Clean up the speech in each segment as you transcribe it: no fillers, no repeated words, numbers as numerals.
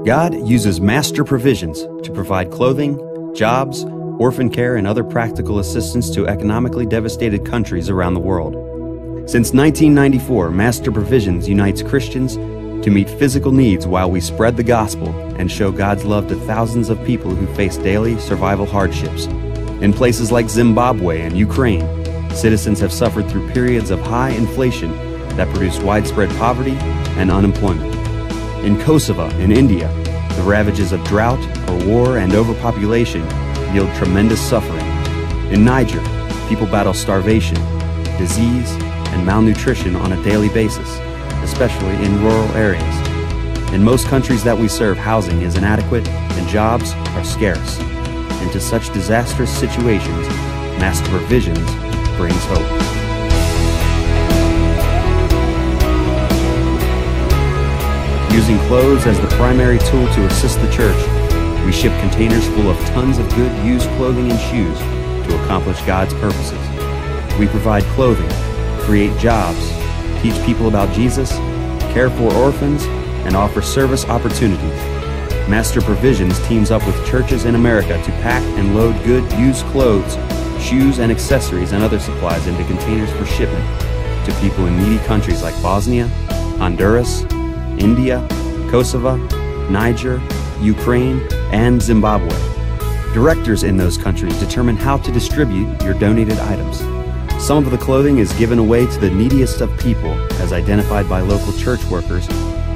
God uses Master Provisions to provide clothing, jobs, orphan care, and other practical assistance to economically devastated countries around the world. Since 1994, Master Provisions unites Christians to meet physical needs while we spread the gospel and show God's love to thousands of people who face daily survival hardships. In places like Zimbabwe and Ukraine, citizens have suffered through periods of high inflation that produced widespread poverty and unemployment. In Kosovo, in India, the ravages of drought or war and overpopulation yield tremendous suffering. In Niger, people battle starvation, disease, and malnutrition on a daily basis, especially in rural areas. In most countries that we serve, housing is inadequate and jobs are scarce. Into such disastrous situations, Master Provisions brings hope. Using clothes as the primary tool to assist the church, we ship containers full of tons of good used clothing and shoes to accomplish God's purposes. We provide clothing, create jobs, teach people about Jesus, care for orphans, and offer service opportunities. Master Provisions teams up with churches in America to pack and load good used clothes, shoes, and accessories and other supplies into containers for shipment to people in needy countries like Bosnia, Honduras, India, Kosovo, Niger, Ukraine, and Zimbabwe. Directors in those countries determine how to distribute your donated items. Some of the clothing is given away to the neediest of people, as identified by local church workers,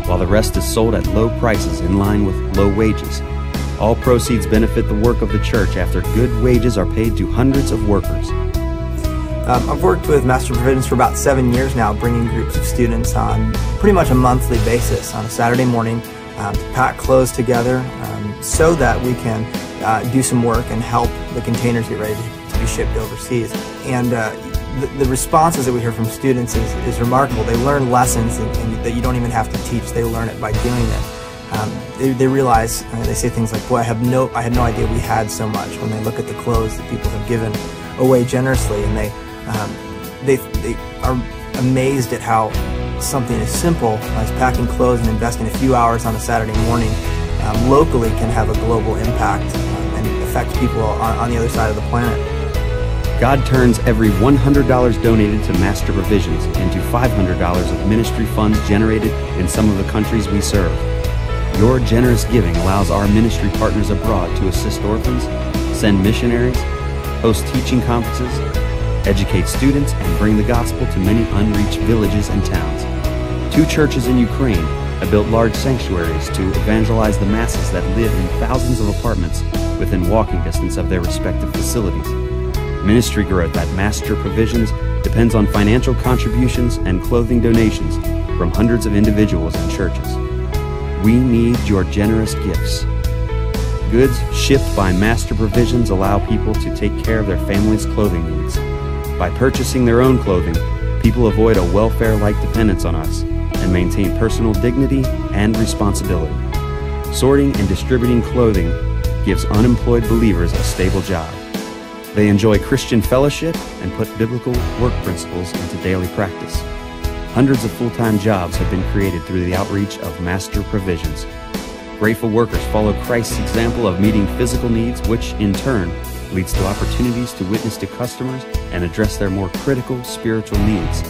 while the rest is sold at low prices in line with low wages. All proceeds benefit the work of the church after good wages are paid to hundreds of workers. I've worked with Master Provisions for about 7 years now, bringing groups of students on pretty much a monthly basis on a Saturday morning to pack clothes together so that we can do some work and help the containers get ready to be shipped overseas. And the responses that we hear from students is remarkable. They learn lessons that you don't even have to teach. They learn it by doing it. They realize, they say things like, boy, I had no idea we had so much, when they look at the clothes that people have given away generously, and they are amazed at how something as simple as packing clothes and investing a few hours on a Saturday morning locally can have a global impact and affect people on the other side of the planet. God turns every $100 donated to Master Provisions into $500 of ministry funds generated in some of the countries we serve. Your generous giving allows our ministry partners abroad to assist orphans, send missionaries, host teaching conferences, educate students, and bring the gospel to many unreached villages and towns. 2 churches in Ukraine have built large sanctuaries to evangelize the masses that live in thousands of apartments within walking distance of their respective facilities. Ministry growth at Master Provisions depends on financial contributions and clothing donations from hundreds of individuals and churches. We need your generous gifts. Goods shipped by Master Provisions allow people to take care of their family's clothing needs. By purchasing their own clothing, people avoid a welfare-like dependence on us and maintain personal dignity and responsibility. Sorting and distributing clothing gives unemployed believers a stable job. They enjoy Christian fellowship and put biblical work principles into daily practice. Hundreds of full-time jobs have been created through the outreach of Master Provisions. Grateful workers follow Christ's example of meeting physical needs, which in turn leads to opportunities to witness to customers and address their more critical spiritual needs.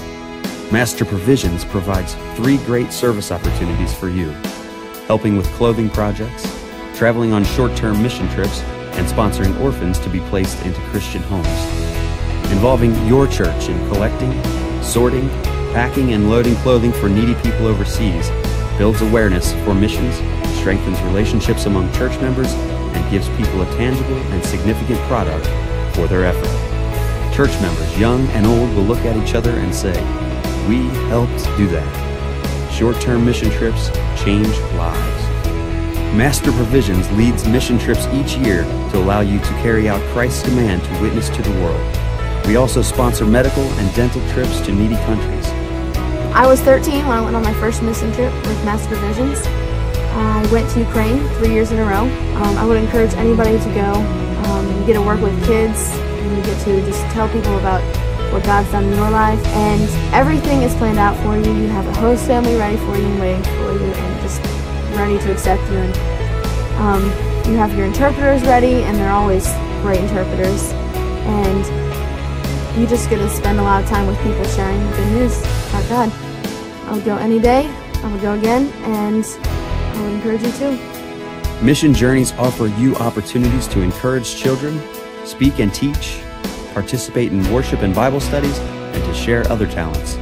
Master Provisions provides 3 great service opportunities for you: helping with clothing projects, traveling on short-term mission trips, and sponsoring orphans to be placed into Christian homes. Involving your church in collecting, sorting, packing, and loading clothing for needy people overseas builds awareness for missions, strengthens relationships among church members, and gives people a tangible and significant product for their effort. Church members, young and old, will look at each other and say, "We helped do that." Short-term mission trips change lives. Master Provisions leads mission trips each year to allow you to carry out Christ's command to witness to the world. We also sponsor medical and dental trips to needy countries. I was 13 when I went on my first mission trip with Master Provisions. I went to Ukraine 3 years in a row. I would encourage anybody to go. You get to work with kids, and you get to just tell people about what God's done in your life, and everything is planned out for you. You have a host family ready for you and waiting for you, and just ready to accept you and You have your interpreters ready, and they're always great interpreters. And you just get to spend a lot of time with people sharing the good news about God. I would go any day. I would go again, and I would encourage you too. Mission Journeys offer you opportunities to encourage children, speak and teach, participate in worship and Bible studies, and to share other talents.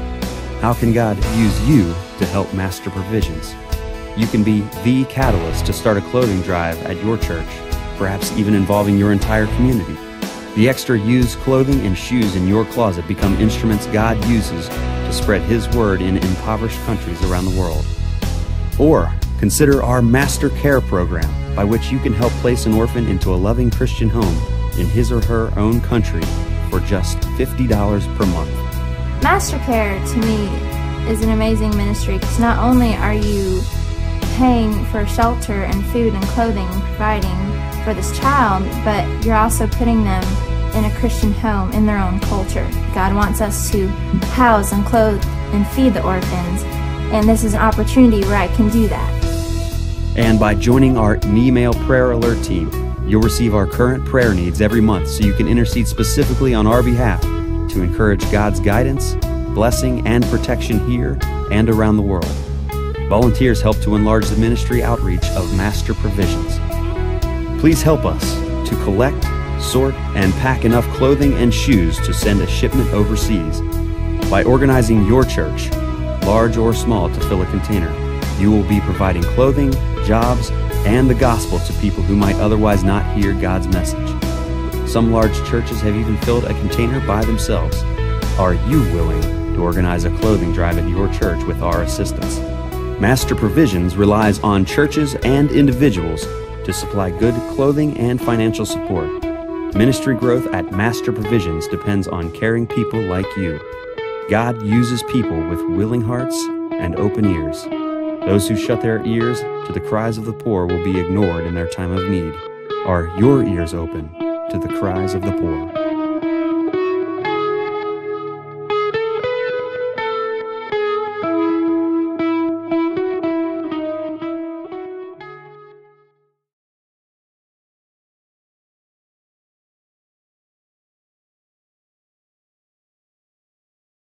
How can God use you to help Master Provisions? You can be the catalyst to start a clothing drive at your church, perhaps even involving your entire community. The extra used clothing and shoes in your closet become instruments God uses to spread His word in impoverished countries around the world. Or consider our Master Care program, by which you can help place an orphan into a loving Christian home in his or her own country for just $50 per month. Master Care, to me, is an amazing ministry because not only are you paying for shelter and food and clothing and providing for this child, but you're also putting them in a Christian home in their own culture. God wants us to house and clothe and feed the orphans, and this is an opportunity where I can do that. And by joining our email prayer alert team, you'll receive our current prayer needs every month so you can intercede specifically on our behalf to encourage God's guidance, blessing, and protection here and around the world. Volunteers help to enlarge the ministry outreach of Master Provisions. Please help us to collect, sort, and pack enough clothing and shoes to send a shipment overseas. By organizing your church, large or small, to fill a container, you will be providing clothing, jobs, and the gospel to people who might otherwise not hear God's message. Some large churches have even filled a container by themselves. Are you willing to organize a clothing drive at your church with our assistance? Master Provisions relies on churches and individuals to supply good clothing and financial support. Ministry growth at Master Provisions depends on caring people like you. God uses people with willing hearts and open ears. Those who shut their ears to the cries of the poor will be ignored in their time of need. Are your ears open to the cries of the poor?